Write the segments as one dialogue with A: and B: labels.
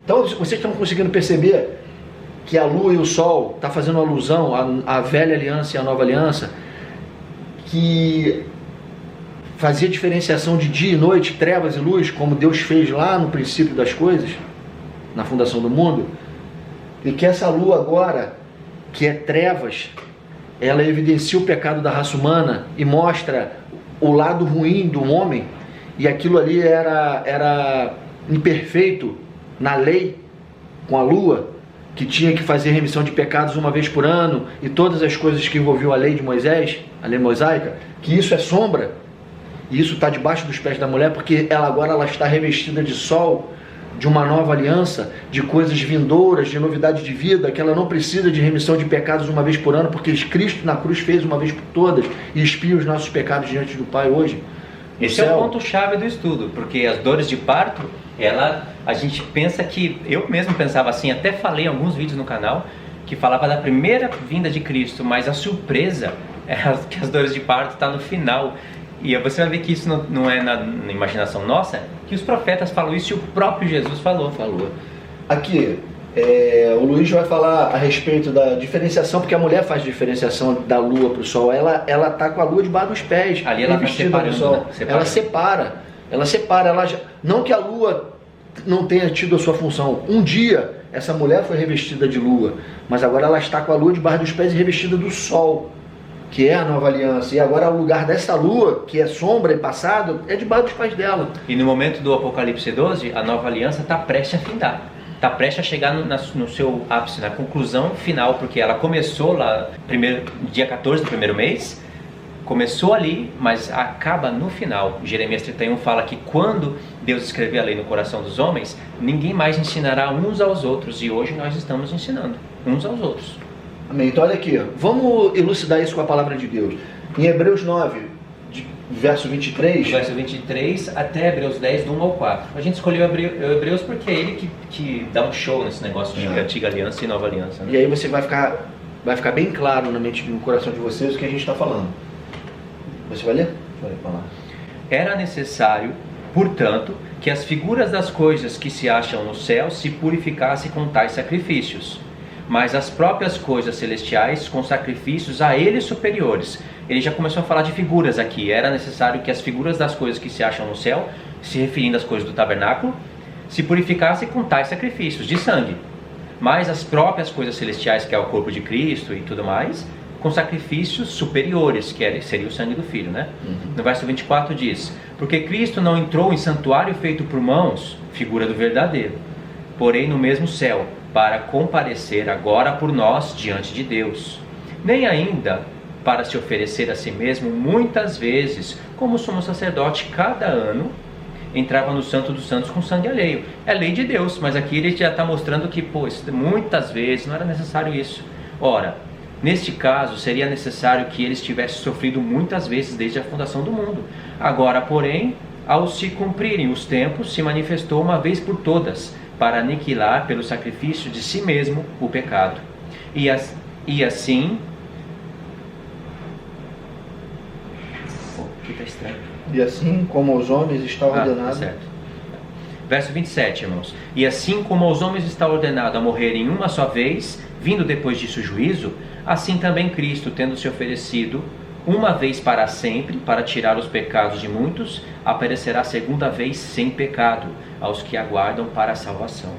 A: Então, vocês estão conseguindo perceber que a lua e o sol está fazendo alusão à velha aliança e à nova aliança, que fazia diferenciação de dia e noite, trevas e luz, como Deus fez lá no princípio das coisas, na fundação do mundo, e que essa lua agora, que é trevas, ela evidencia o pecado da raça humana e mostra o lado ruim do homem, e aquilo ali era imperfeito na lei, com a lua, que tinha que fazer remissão de pecados uma vez por ano, e todas as coisas que envolviam a lei de Moisés, a lei mosaica, que isso é sombra, e isso está debaixo dos pés da mulher, porque ela está revestida de sol, de uma nova aliança, de coisas vindouras, de novidade de vida, que ela não precisa de remissão de pecados uma vez por ano, porque Cristo na cruz fez uma vez por todas, e expia os nossos pecados diante do Pai hoje.
B: Esse é o ponto-chave do estudo, porque as dores de parto, a gente pensa que, eu mesmo pensava assim, até falei em alguns vídeos no canal, que falava da primeira vinda de Cristo, mas a surpresa é que as dores de parto estão no final. E você vai ver que isso não é na imaginação nossa, que os profetas falam isso e o próprio Jesus falou.
A: Aqui, o Luiz vai falar a respeito da diferenciação, porque a mulher faz diferenciação da lua para o sol. Ela está com a lua debaixo dos pés.
B: Ali ela está separando,
A: do sol. Né? Ela separa. Não que a lua não tenha tido a sua função. Um dia, essa mulher foi revestida de lua, mas agora ela está com a lua debaixo dos pés e revestida do sol, que é a nova aliança, e agora o lugar dessa lua, que é sombra e passado, é debaixo dos pés dela.
B: E no momento do Apocalipse 12, a nova aliança está prestes a findar, está prestes a chegar no seu ápice, na conclusão final, porque ela começou lá, dia 14 do primeiro mês, começou ali, mas acaba no final. Jeremias 31 fala que quando Deus escreveu a lei no coração dos homens, ninguém mais ensinará uns aos outros, e hoje nós estamos ensinando uns aos outros.
A: Amém. Então olha aqui, vamos elucidar isso com a palavra de Deus. Em Hebreus 9, verso 23...
B: Verso 23 até Hebreus 10, do 1 ao 4. A gente escolheu Hebreus porque é ele que dá um show nesse negócio de antiga aliança e nova aliança. Né?
A: E aí vai ficar bem claro na mente e no coração de vocês o que a gente está falando. Você vai ler? Vai falar.
B: Era necessário, portanto, que as figuras das coisas que se acham no céu se purificassem com tais sacrifícios, mas as próprias coisas celestiais com sacrifícios a eles superiores. Ele já começou a falar de figuras aqui. Era necessário que as figuras das coisas que se acham no céu, se referindo às coisas do tabernáculo, se purificassem com tais sacrifícios de sangue, mas as próprias coisas celestiais, que é o corpo de Cristo e tudo mais, com sacrifícios superiores, que seria o sangue do Filho, né? No verso 24 diz: porque Cristo não entrou em santuário feito por mãos, figura do verdadeiro, porém no mesmo céu, para comparecer agora por nós diante de Deus, nem ainda para se oferecer a si mesmo muitas vezes, como sumo sacerdote cada ano entrava no Santo dos Santos com sangue alheio. É lei de Deus, mas aqui ele já está mostrando que muitas vezes não era necessário isso. Ora, neste caso seria necessário que eles tivessem sofrido muitas vezes desde a fundação do mundo. Agora, porém, ao se cumprirem os tempos, se manifestou uma vez por todas, para aniquilar pelo sacrifício de si mesmo o pecado. E assim... Aqui está estranho.
A: E assim como aos homens está ordenado...
B: Tá certo. Verso 27, irmãos. E assim como aos homens está ordenado a morrerem uma só vez, vindo depois disso o juízo, assim também Cristo, tendo se oferecido uma vez para sempre, para tirar os pecados de muitos, aparecerá segunda vez sem pecado aos que aguardam para a salvação.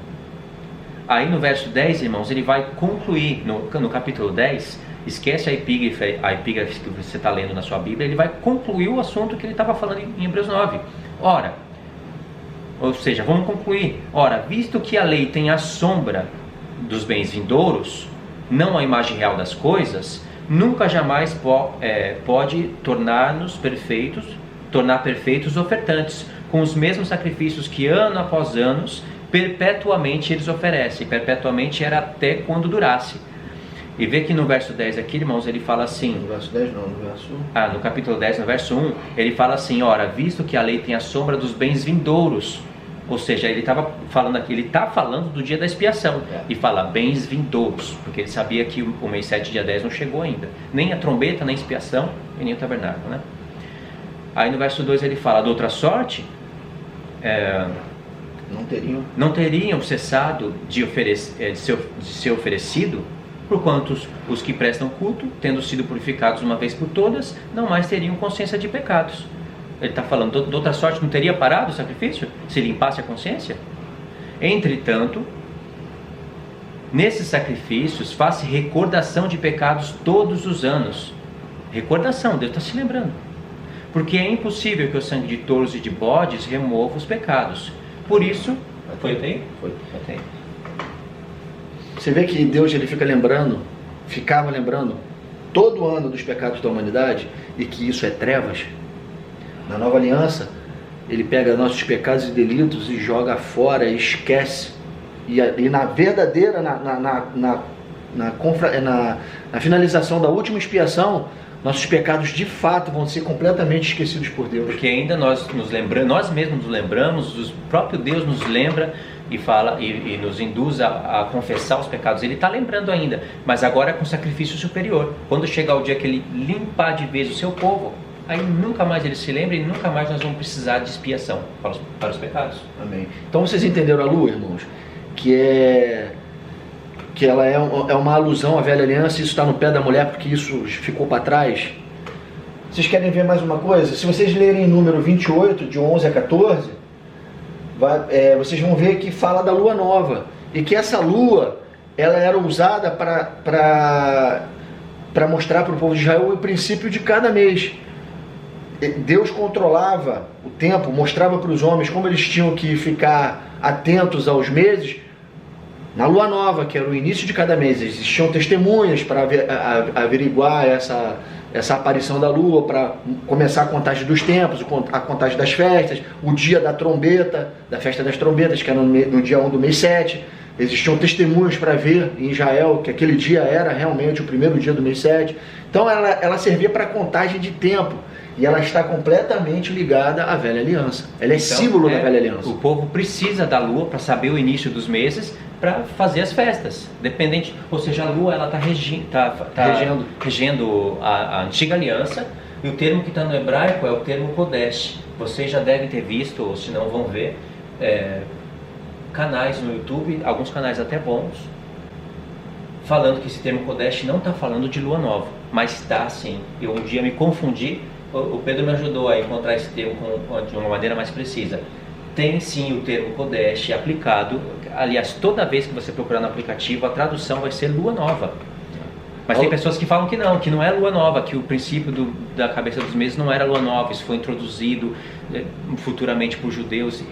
B: Aí no verso 10, irmãos, ele vai concluir, no capítulo 10, esquece a epígrafe que você está lendo na sua Bíblia, ele vai concluir o assunto que ele estava falando em Hebreus 9. Ora, ou seja, vamos concluir. Ora, visto que a lei tem a sombra dos bens vindouros, não a imagem real das coisas, nunca jamais pode tornar perfeitos ofertantes, com os mesmos sacrifícios que ano após ano, perpetuamente eles oferecem. Perpetuamente era até quando durasse. E vê que no verso 10 aqui, irmãos, ele fala assim...
A: No verso 10 não, no verso 1.
B: No capítulo 10, no verso 1, ele fala assim: ora, visto que a lei tem a sombra dos bens vindouros. Ou seja, ele estava falando aqui, ele está falando do dia da expiação. E fala bens vindouros, porque ele sabia que o mês 7, dia 10 não chegou ainda. Nem a trombeta, nem a expiação, e nem o tabernáculo, né? Aí no verso 2 ele fala: de outra sorte, não teriam cessado de ser oferecido, porquanto os que prestam culto, tendo sido purificados uma vez por todas, não mais teriam consciência de pecados. Ele está falando, de outra sorte, não teria parado o sacrifício, se limpasse a consciência? Entretanto, nesses sacrifícios faz-se recordação de pecados todos os anos. Recordação, Deus está se lembrando. Porque é impossível que o sangue de touros e de bodes remova os pecados. Por isso... Foi até aí? Foi. Até aí.
A: Você vê que Deus ele ficava lembrando todo ano dos pecados da humanidade, e que isso é trevas. Na nova aliança, ele pega nossos pecados e delitos e joga fora, e esquece. E na verdadeira, na finalização da última expiação, nossos pecados de fato vão ser completamente esquecidos por Deus.
B: Porque ainda nós mesmos nos lembramos, o próprio Deus nos lembra e fala e nos induz a confessar os pecados. Ele está lembrando ainda, mas agora com sacrifício superior. Quando chegar o dia que ele limpar de vez o seu povo, aí nunca mais ele se lembra e nunca mais nós vamos precisar de expiação para os pecados.
A: Amém. Então vocês entenderam a lua, irmãos? Que ela é uma alusão à velha aliança. Isso está no pé da mulher porque isso ficou para trás. Vocês querem ver mais uma coisa? Se vocês lerem número 28, de 11 a 14, vocês vão ver que fala da lua nova. E que essa lua, ela era usada para mostrar para o povo de Israel o princípio de cada mês. Deus controlava o tempo, mostrava para os homens como eles tinham que ficar atentos aos meses. Na lua nova, que era o início de cada mês, existiam testemunhas para averiguar essa aparição da lua, para começar a contagem dos tempos, a contagem das festas, o dia da trombeta, da festa das trombetas, que era no dia 1 do mês 7. Existiam testemunhos para ver em Israel que aquele dia era realmente o primeiro dia do mês 7. Então ela servia para contagem de tempo. E ela está completamente ligada à velha aliança. Ela é símbolo da velha aliança.
B: O povo precisa da lua para saber o início dos meses, para fazer as festas. Dependente, ou seja, a lua ela está regendo a antiga aliança. E o termo que está no hebraico é o termo Kodesh. Vocês já devem ter visto, ou se não vão ver, canais no YouTube, alguns canais até bons, falando que esse termo Kodesh não está falando de lua nova, mas está sim. Eu um dia me confundi. O Pedro me ajudou a encontrar esse termo de uma maneira mais precisa. Tem sim o termo Kodesh aplicado. Aliás, toda vez que você procurar no aplicativo, a tradução vai ser lua nova. Mas tem pessoas que falam que não é lua nova, que o princípio da cabeça dos meses não era lua nova. Isso foi introduzido futuramente por judeus.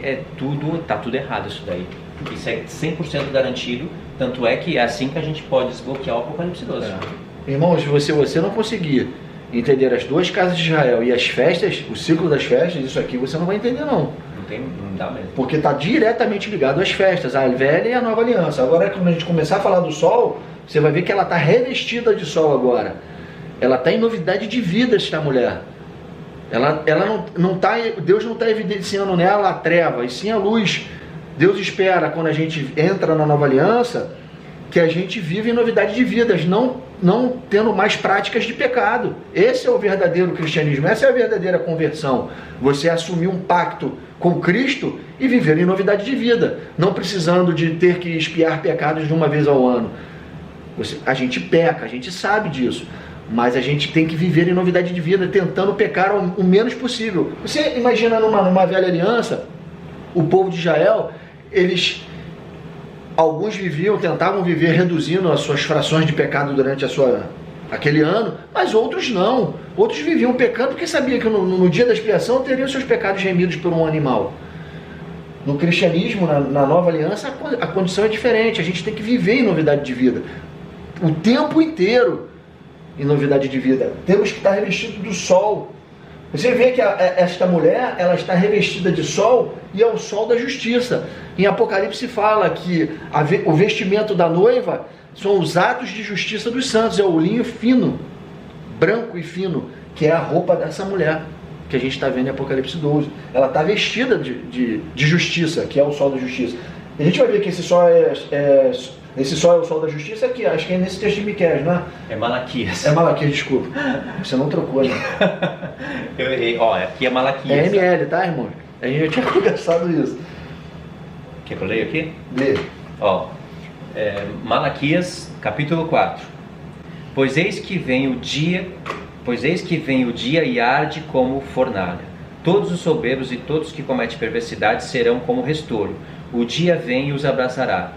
B: Tá tudo errado isso daí. Isso é 100% garantido. Tanto é que é assim que a gente pode desbloquear o Apocalipse 12.
A: Irmãos, se você não conseguir entender as duas casas de Israel e as festas, o ciclo das festas, isso aqui você não vai entender não.
B: Não dá mesmo.
A: Porque está diretamente ligado às festas, a velha e a nova aliança. Agora, quando a gente começar a falar do sol, você vai ver que ela está revestida de sol agora. Ela está em novidade de vida, esta mulher. Ela não tá, Deus não está evidenciando nela a treva, e sim a luz. Deus espera, quando a gente entra na nova aliança, que a gente vive em novidade de vidas, não tendo mais práticas de pecado. Esse é o verdadeiro cristianismo, essa é a verdadeira conversão. Você assumir um pacto com Cristo e viver em novidade de vida, não precisando de ter que expiar pecados de uma vez ao ano. A gente peca, a gente sabe disso, mas a gente tem que viver em novidade de vida, tentando pecar o menos possível. Você imagina numa velha aliança, o povo de Israel, alguns tentavam viver reduzindo as suas frações de pecado durante aquele ano, mas outros não. Outros viviam pecando porque sabiam que no dia da expiação teriam seus pecados remidos por um animal. No cristianismo, na nova aliança, a condição é diferente. A gente tem que viver em novidade de vida. O tempo inteiro em novidade de vida. Temos que estar revestidos do sol. Você vê que esta mulher, ela está revestida de sol, e é o sol da justiça. Em Apocalipse fala que o vestimento da noiva são os atos de justiça dos santos, é o linho fino, branco e fino, que é a roupa dessa mulher, que a gente está vendo em Apocalipse 12. Ela está vestida de justiça, que é o sol da justiça. E a gente vai ver que esse sol é o sol da justiça aqui, acho que é nesse texto de Miqueias, não é?
B: É Malaquias.
A: É Malaquias, desculpa. Você não trocou, né?
B: Eu errei. Aqui é Malaquias.
A: É ML, tá, irmão? A gente já tinha conversado isso.
B: Quer que eu leia aqui?
A: Lê.
B: Ó, Malaquias, capítulo 4. Pois eis que vem o dia e arde como fornalha. Todos os soberbos e todos que cometem perversidade serão como restolho. O dia vem e os abraçará,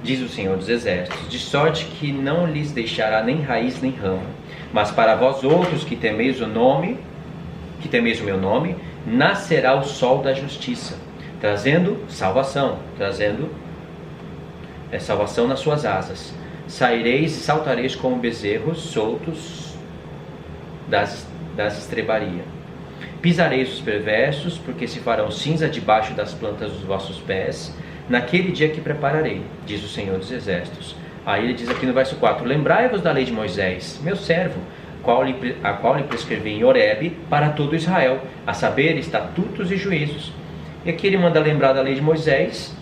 B: diz o Senhor dos Exércitos, de sorte que não lhes deixará nem raiz nem ramo. Mas para vós outros que temeis o meu nome, nascerá o sol da justiça, trazendo salvação, salvação nas suas asas. Saireis e saltareis como bezerros soltos das estrebaria. Pisareis os perversos, porque se farão cinza debaixo das plantas dos vossos pés, naquele dia que prepararei, diz o Senhor dos Exércitos. Aí ele diz aqui no verso 4, lembrai-vos da lei de Moisés, meu servo, a qual lhe prescrevi em Horebe para todo Israel, a saber, estatutos e juízos. E aqui ele manda lembrar da lei de Moisés,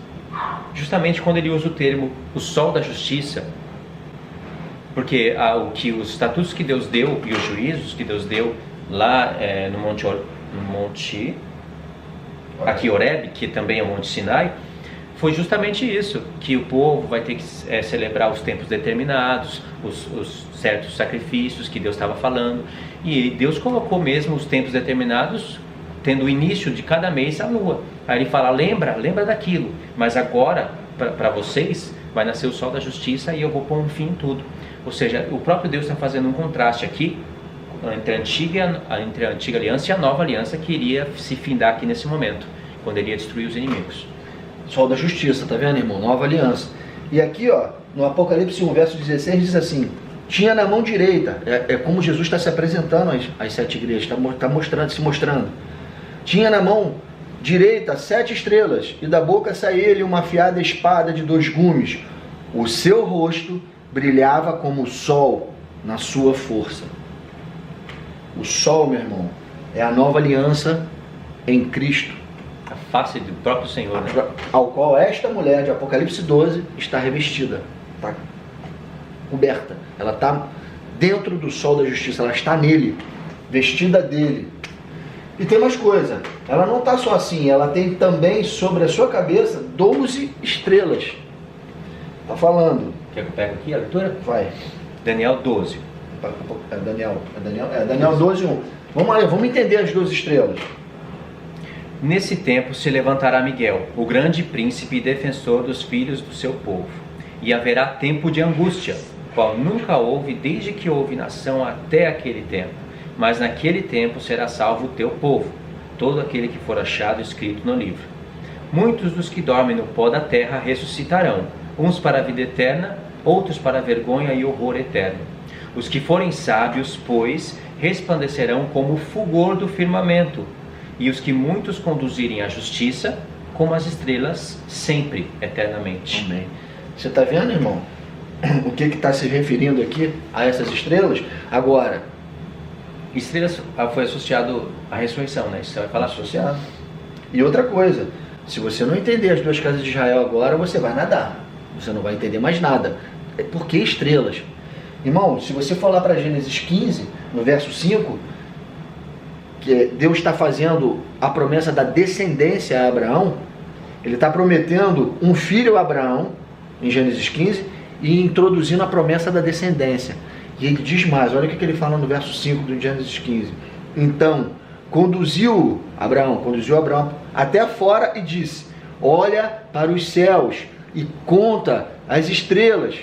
B: justamente quando ele usa o termo o sol da justiça, porque os estatutos que Deus deu e os juízos que Deus deu lá no monte aqui Horebe, que também é o Monte Sinai, foi justamente isso, que o povo vai ter que celebrar os tempos determinados, os certos sacrifícios que Deus estava falando, e Deus colocou mesmo os tempos determinados, tendo o início de cada mês a lua. Aí ele fala, lembra daquilo, mas agora, para vocês, vai nascer o sol da justiça e eu vou pôr um fim em tudo. Ou seja, o próprio Deus está fazendo um contraste aqui, entre a antiga aliança e a nova aliança que iria se findar aqui nesse momento, quando ele ia destruir os inimigos.
A: Sol da justiça, tá vendo, irmão? Nova aliança. E aqui, ó, no Apocalipse 1, verso 16, diz assim, tinha na mão direita, é como Jesus está se apresentando às 7 igrejas, está se mostrando. Tinha na mão direita 7 estrelas, e da boca saía-lhe uma afiada espada de 2 gumes. O seu rosto brilhava como o sol na sua força. O sol, meu irmão, é a nova aliança em Cristo.
B: A face do próprio Senhor, né?
A: Ao qual esta mulher de Apocalipse 12 está revestida, está coberta. Ela está dentro do sol da justiça, ela está nele, vestida dele. E tem mais coisa, ela não está só assim, ela tem também sobre a sua cabeça 12 estrelas. Está falando.
B: Quer que eu pegue aqui a leitura?
A: Vai.
B: Daniel 12.
A: Daniel 12, 1. Vamos lá, vamos entender as 12 estrelas.
B: Nesse tempo se levantará Miguel, o grande príncipe e defensor dos filhos do seu povo. E haverá tempo de angústia, qual nunca houve desde que houve nação até aquele tempo. Mas naquele tempo será salvo o teu povo, todo aquele que for achado escrito no livro. Muitos dos que dormem no pó da terra ressuscitarão, uns para a vida eterna, outros para a vergonha e horror eterno. Os que forem sábios, pois, resplandecerão como o fulgor do firmamento, e os que muitos conduzirem à justiça, como as estrelas, sempre, eternamente.
A: Amém. Você está vendo, irmão? O que está se referindo aqui a essas estrelas? Agora,
B: estrelas foi associado à ressurreição, né? Isso você vai falar
A: associado. E outra coisa, se você não entender as 2 casas de Israel agora, você vai nadar. Você não vai entender mais nada. Por que estrelas? Irmão, se você for lá para Gênesis 15, no verso 5, que Deus está fazendo a promessa da descendência a Abraão, ele está prometendo um filho a Abraão, em Gênesis 15, e introduzindo a promessa da descendência. E ele diz mais, olha o que ele fala no verso 5 do Gênesis 15. Então, conduziu Abraão até fora e disse, olha para os céus e conta as estrelas,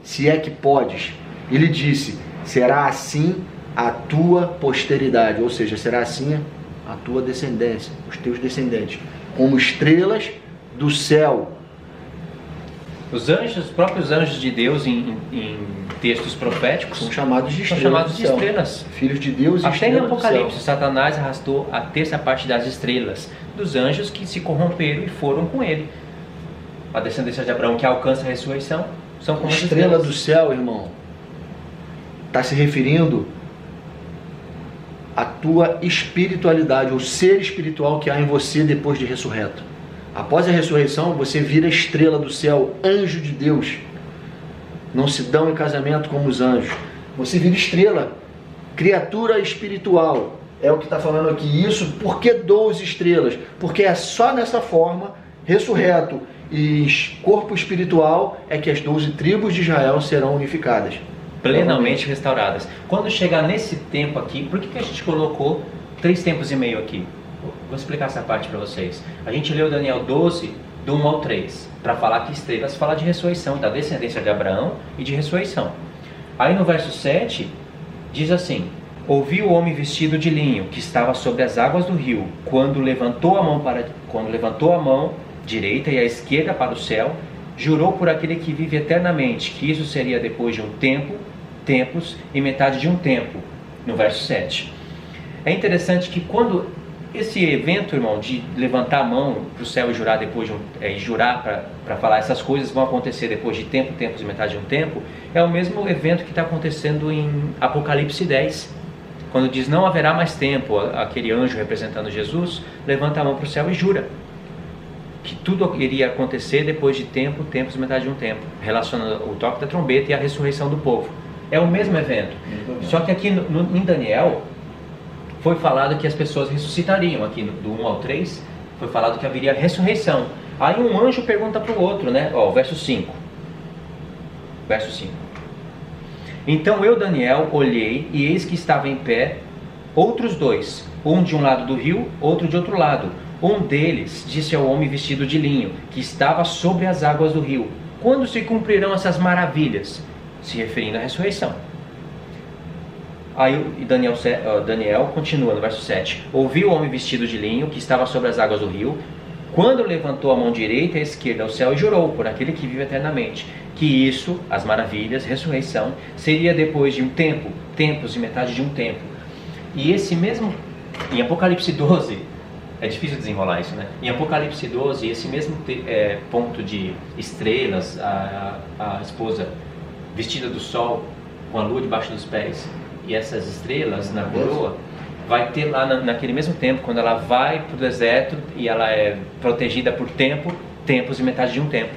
A: se é que podes. Ele disse, será assim a tua posteridade, ou seja, será assim a tua descendência, os teus descendentes, como estrelas do céu.
B: Os próprios anjos de Deus em textos proféticos
A: são chamados de estrelas. Filhos de Deus e
B: até
A: estrelas.
B: Até em Apocalipse, Satanás arrastou a terça parte das estrelas dos anjos que se corromperam e foram com ele. A descendência de Abraão que alcança a ressurreição são como
A: estrela do céu, irmão. Está se referindo à tua espiritualidade, o ser espiritual que há em você depois de ressurreto. Após a ressurreição, você vira estrela do céu, anjo de Deus. Não se dão em casamento como os anjos. Você vira estrela, criatura espiritual. É o que está falando aqui. Isso, por que 12 estrelas? Porque é só nessa forma, ressurreto e corpo espiritual é que as 12 tribos de Israel serão unificadas.
B: Plenamente restauradas. Quando chegar nesse tempo aqui, por que a gente colocou 3 tempos e meio aqui? Vou explicar essa parte para vocês. A gente leu Daniel 12, do 1 ao 3, para falar que estrelas fala de ressurreição, da descendência de Abraão e de ressurreição. Aí no verso 7, diz assim: ouvi o homem vestido de linho, que estava sobre as águas do rio, quando levantou a mão direita e a esquerda para o céu, jurou por aquele que vive eternamente, que isso seria depois de um tempo, tempos e metade de um tempo, no verso 7. É interessante que quando esse evento, irmão, de levantar a mão para o céu e jurar depois de jurar para falar essas coisas vão acontecer depois de tempo, tempos e metade de um tempo, é o mesmo evento que está acontecendo em Apocalipse 10, quando diz não haverá mais tempo, aquele anjo representando Jesus levanta a mão para o céu e jura que tudo iria acontecer depois de tempo, tempos e metade de um tempo, relacionando o toque da trombeta e a ressurreição do povo. É o mesmo evento. Só que aqui em Daniel foi falado que as pessoas ressuscitariam. Aqui do 1 ao 3 foi falado que haveria ressurreição. Aí um anjo pergunta para o outro, né? Ó, verso 5. Verso 5. Então eu, Daniel, olhei e eis que estava em pé outros 2, um de um lado do rio, outro de outro lado. Um deles disse ao homem vestido de linho, que estava sobre as águas do rio: quando se cumprirão essas maravilhas? Se referindo à ressurreição. Aí Daniel continua no verso 7. Ouvi o homem vestido de linho, que estava sobre as águas do rio, quando levantou a mão direita e a esquerda ao céu e jurou por aquele que vive eternamente, que isso, as maravilhas, ressurreição, seria depois de um tempo, tempos e metade de um tempo. E esse mesmo, em Apocalipse 12, é difícil desenrolar isso, né? Em Apocalipse 12, esse mesmo ponto de estrelas, a esposa vestida do sol, com a lua debaixo dos pés, e essas estrelas na coroa, vai ter lá naquele mesmo tempo, quando ela vai para o deserto e ela é protegida por tempos e metade de um tempo.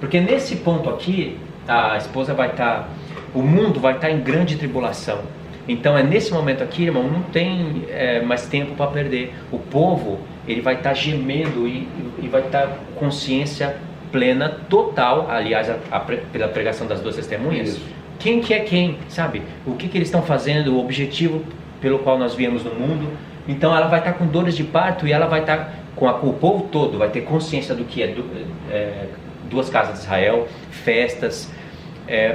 B: Porque nesse ponto aqui, a esposa vai estar, o mundo vai estar em grande tribulação. Então é nesse momento aqui, irmão, não tem mais tempo para perder. O povo, ele vai estar gemendo e vai estar com consciência plena, total, aliás, pela pregação das 2 testemunhas. Isso. Quem que é quem, sabe? O que eles estão fazendo, o objetivo pelo qual nós viemos no mundo. Então ela vai estar com dores de parto e ela vai estar com o povo todo, vai ter consciência do que é 2 casas de Israel, festas.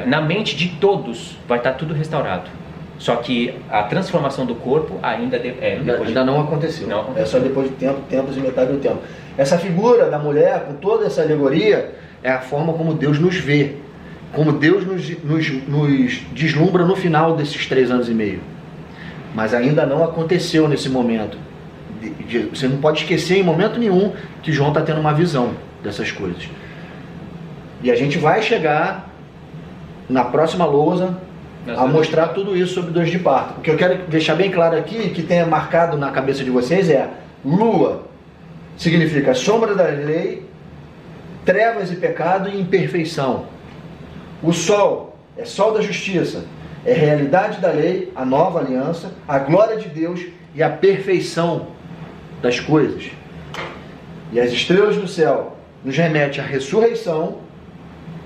B: Na mente de todos vai estar tudo restaurado. Só que a transformação do corpo ainda
A: não aconteceu.
B: Não aconteceu.
A: É só depois de tempos e metade do tempo. Essa figura da mulher, com toda essa alegoria, é a forma como Deus nos vê, como Deus nos deslumbra no final desses 3 anos e meio. Mas ainda não aconteceu nesse momento. Você não pode esquecer em momento nenhum que João está tendo uma visão dessas coisas. E a gente vai chegar na próxima lousa a mostrar tudo isso sobre dores de parto. O que eu quero deixar bem claro aqui, que tenha marcado na cabeça de vocês, é: lua significa sombra da lei, trevas e pecado e imperfeição. O sol é sol da justiça, é realidade da lei, a nova aliança, a glória de Deus e a perfeição das coisas. E as estrelas do céu nos remete à ressurreição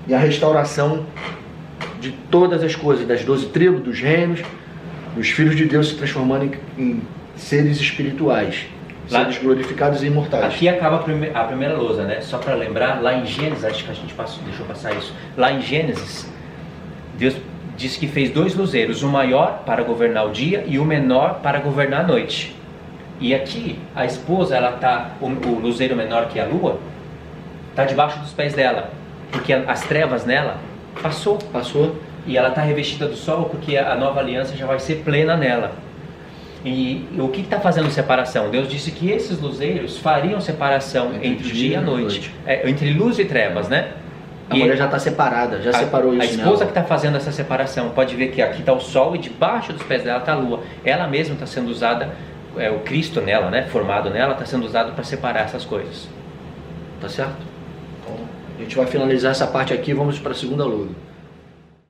A: e à restauração de todas as coisas, das 12 tribos, dos reinos, dos filhos de Deus se transformando em seres espirituais, seres glorificados e imortais.
B: Aqui acaba a primeira lousa, né? Só para lembrar, lá em Gênesis, acho que a gente deixou passar isso. Lá em Gênesis, Deus disse que fez 2 luzeiros, o maior para governar o dia e o menor para governar a noite. E aqui a esposa, o luzeiro menor, que é a lua, está debaixo dos pés dela, porque as trevas nela passou, e ela está revestida do sol, porque a nova aliança já vai ser plena nela. E o que está fazendo separação? Deus disse que esses luzeiros fariam separação entre o dia e a noite, entre luz e trevas, né?
A: A mulher já está separada, já separou isso.
B: A esposa que está fazendo essa separação, pode ver que aqui está o sol e debaixo dos pés dela está a lua. Ela mesma está sendo usada, o Cristo nela, né, formado nela, está sendo usado para separar essas coisas.
A: Tá certo? Então, a gente vai finalizar essa parte aqui e vamos para a segunda lua.